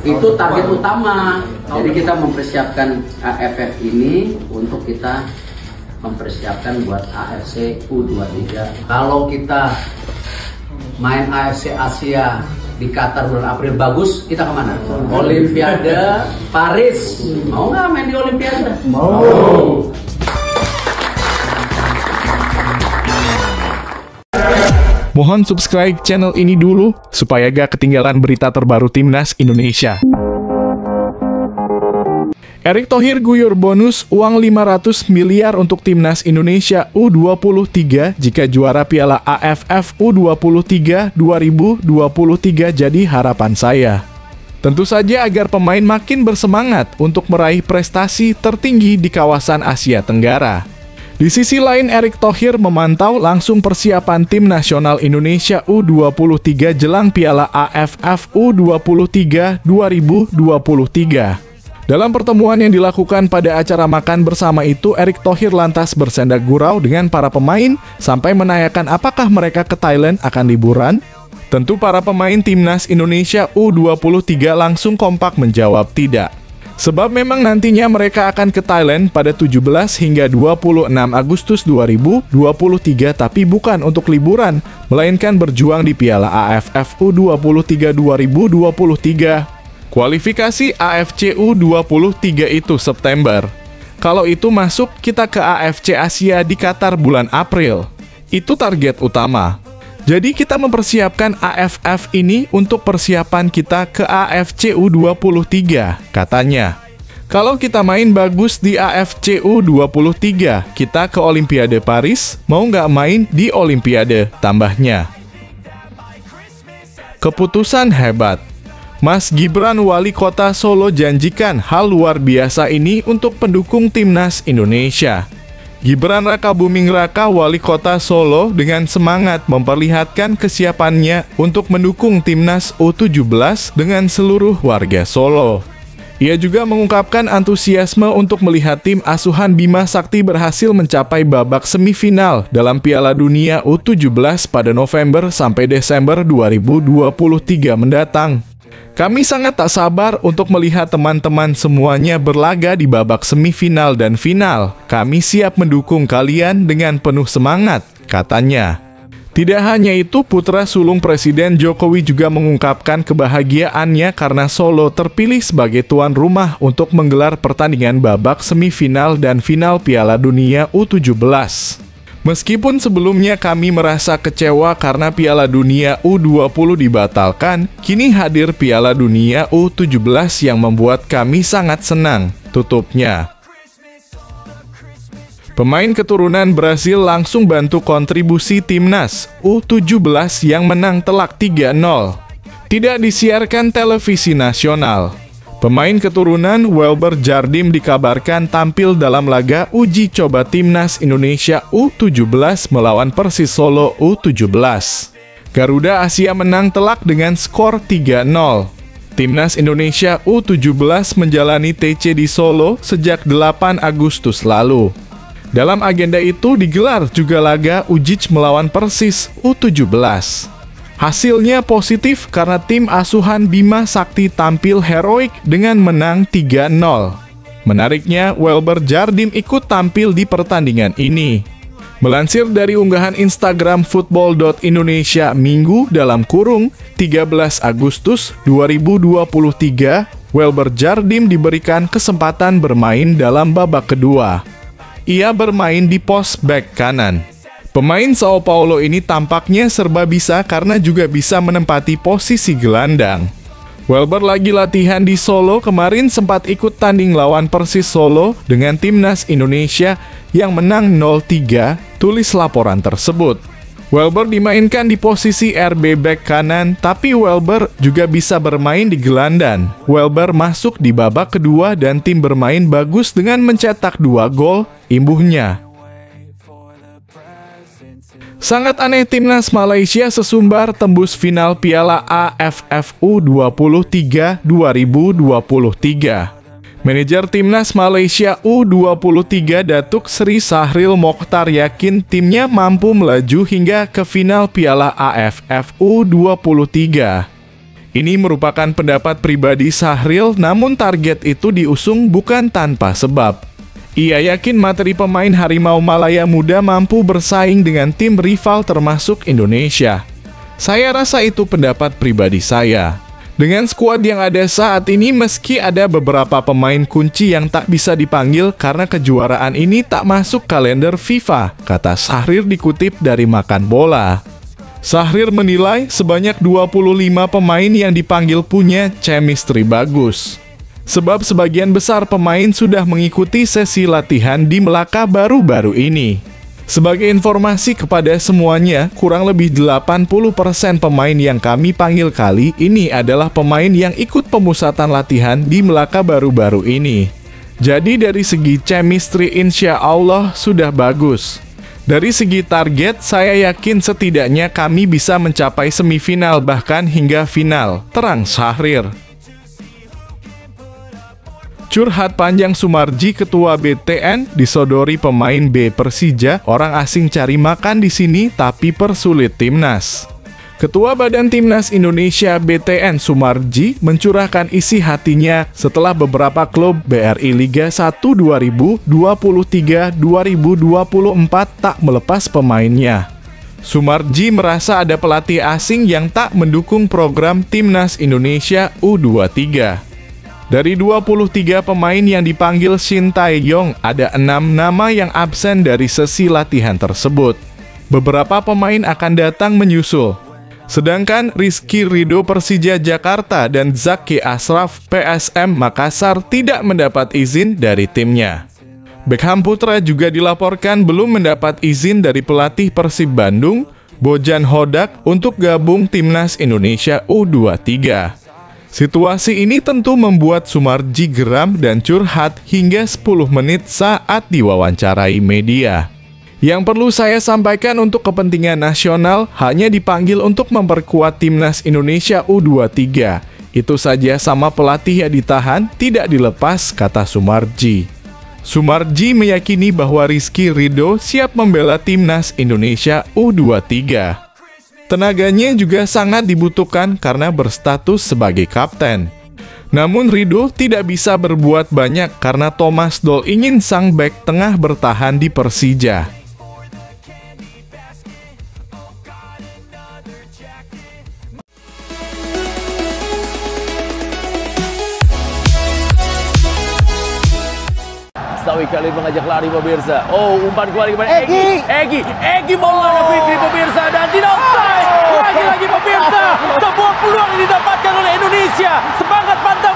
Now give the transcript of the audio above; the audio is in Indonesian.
Itu target utama. Jadi kita mempersiapkan AFF ini untuk kita mempersiapkan buat AFC U23. Kalau kita main AFC Asia di Qatar bulan April bagus, kita kemana? Olimpiade Paris. Mau nggak main di Olimpiade? Mau. Mohon subscribe channel ini dulu, supaya gak ketinggalan berita terbaru Timnas Indonesia. Erick Thohir guyur bonus uang 500 miliar untuk Timnas Indonesia U23 jika juara Piala AFF U23 2023 jadi harapan saya. Tentu saja agar pemain makin bersemangat untuk meraih prestasi tertinggi di kawasan Asia Tenggara. Di sisi lain, Erick Thohir memantau langsung persiapan tim nasional Indonesia U23 jelang Piala AFF U23 2023. Dalam pertemuan yang dilakukan pada acara makan bersama itu, Erick Thohir lantas bersendak gurau dengan para pemain sampai menanyakan apakah mereka ke Thailand akan liburan. Tentu para pemain timnas Indonesia U23 langsung kompak menjawab tidak. Sebab memang nantinya mereka akan ke Thailand pada 17 hingga 26 Agustus 2023, tapi bukan untuk liburan, melainkan berjuang di Piala AFF U23 2023. Kualifikasi AFC U23 itu September. Kalau itu masuk, kita ke AFC Asia di Qatar bulan April. Itu target utama. Jadi kita mempersiapkan AFF ini untuk persiapan kita ke AFC U23, katanya. Kalau kita main bagus di AFC U23, kita ke Olimpiade Paris, mau nggak main di Olimpiade, tambahnya. Keputusan hebat. Mas Gibran Wali Kota Solo janjikan hal luar biasa ini untuk pendukung Timnas Indonesia. Gibran Rakabuming Raka Wali Kota Solo dengan semangat memperlihatkan kesiapannya untuk mendukung Timnas U17 dengan seluruh warga Solo. Ia juga mengungkapkan antusiasme untuk melihat tim asuhan Bima Sakti berhasil mencapai babak semifinal dalam Piala Dunia U17 pada November sampai Desember 2023 mendatang. Kami sangat tak sabar untuk melihat teman-teman semuanya berlaga di babak semifinal dan final. Kami siap mendukung kalian dengan penuh semangat, katanya. Tidak hanya itu, putra sulung Presiden Jokowi juga mengungkapkan kebahagiaannya karena Solo terpilih sebagai tuan rumah untuk menggelar pertandingan babak semifinal dan final Piala Dunia U17. Meskipun sebelumnya kami merasa kecewa karena Piala Dunia U20 dibatalkan, kini hadir Piala Dunia U17 yang membuat kami sangat senang, tutupnya. Pemain keturunan Brasil langsung bantu kontribusi Timnas U17 yang menang telak 3-0. Tidak disiarkan televisi nasional. Pemain keturunan Welber Jardim dikabarkan tampil dalam laga uji coba Timnas Indonesia U17 melawan Persis Solo U17. Garuda Asia menang telak dengan skor 3-0. Timnas Indonesia U17 menjalani TC di Solo sejak 8 Agustus lalu. Dalam agenda itu digelar juga laga uji melawan Persis U17. Hasilnya positif karena tim asuhan Bima Sakti tampil heroik dengan menang 3-0. Menariknya, Welber Jardim ikut tampil di pertandingan ini. Melansir dari unggahan Instagram football.indonesia Minggu dalam kurung 13 Agustus 2023, Welber Jardim diberikan kesempatan bermain dalam babak kedua. Ia bermain di pos back kanan. Pemain Sao Paulo ini tampaknya serba bisa karena juga bisa menempati posisi gelandang. Welber lagi latihan di Solo kemarin sempat ikut tanding lawan Persis Solo dengan Timnas Indonesia yang menang 0-3, tulis laporan tersebut. Welber dimainkan di posisi RB back kanan, tapi Welber juga bisa bermain di gelandang. Welber masuk di babak kedua dan tim bermain bagus dengan mencetak 2 gol, imbuhnya. Sangat aneh Timnas Malaysia sesumbar tembus final Piala AFF U23 2023. Manajer Timnas Malaysia U23 Datuk Seri Sahril Mokhtar yakin timnya mampu melaju hingga ke final Piala AFF U23. Ini merupakan pendapat pribadi Syahril, namun target itu diusung bukan tanpa sebab. Ia yakin materi pemain Harimau Malaya Muda mampu bersaing dengan tim rival termasuk Indonesia. Saya rasa itu pendapat pribadi saya. Dengan skuad yang ada saat ini, meski ada beberapa pemain kunci yang tak bisa dipanggil karena kejuaraan ini tak masuk kalender FIFA, kata Syahril dikutip dari Makan Bola. Syahril menilai sebanyak 25 pemain yang dipanggil punya chemistry bagus. Sebab sebagian besar pemain sudah mengikuti sesi latihan di Melaka baru-baru ini. Sebagai informasi kepada semuanya, kurang lebih 80% pemain yang kami panggil kali ini adalah pemain yang ikut pemusatan latihan di Melaka baru-baru ini. Jadi dari segi chemistry insya Allah sudah bagus. Dari segi target, saya yakin setidaknya kami bisa mencapai semifinal bahkan hingga final, terang Syahril. Curhat panjang Sumarji, ketua BTN, disodori pemain B Persija, orang asing cari makan di sini tapi persulit timnas. Ketua Badan Timnas Indonesia BTN Sumarji mencurahkan isi hatinya setelah beberapa klub BRI Liga 1 2023-2024 tak melepas pemainnya. Sumarji merasa ada pelatih asing yang tak mendukung program Timnas Indonesia U23. Dari 23 pemain yang dipanggil Shin Tae-yong, ada 6 nama yang absen dari sesi latihan tersebut. Beberapa pemain akan datang menyusul. Sedangkan Rizky Ridho Persija Jakarta dan Zaki Ashraf PSM Makassar tidak mendapat izin dari timnya. Beckham Putra juga dilaporkan belum mendapat izin dari pelatih Persib Bandung, Bojan Hodak, untuk gabung Timnas Indonesia U23. Situasi ini tentu membuat Sumarji geram dan curhat hingga 10 menit saat diwawancarai media. Yang perlu saya sampaikan untuk kepentingan nasional, hanya dipanggil untuk memperkuat Timnas Indonesia U23. Itu saja, sama pelatih yang ditahan, tidak dilepas, kata Sumarji. Sumarji meyakini bahwa Rizky Ridho siap membela Timnas Indonesia U23. Tenaganya juga sangat dibutuhkan karena berstatus sebagai kapten. Namun Ridho tidak bisa berbuat banyak karena Thomas Doll ingin sang bek tengah bertahan di Persija. Sawi kali mengajak lari pemirsa. Oh, umpan keluar kepada Egy mau mengadu Fikri pemirsa dan tidak offside. Lagi-lagi pemirsa, sebuah peluang yang didapatkan oleh Indonesia. Semangat pantai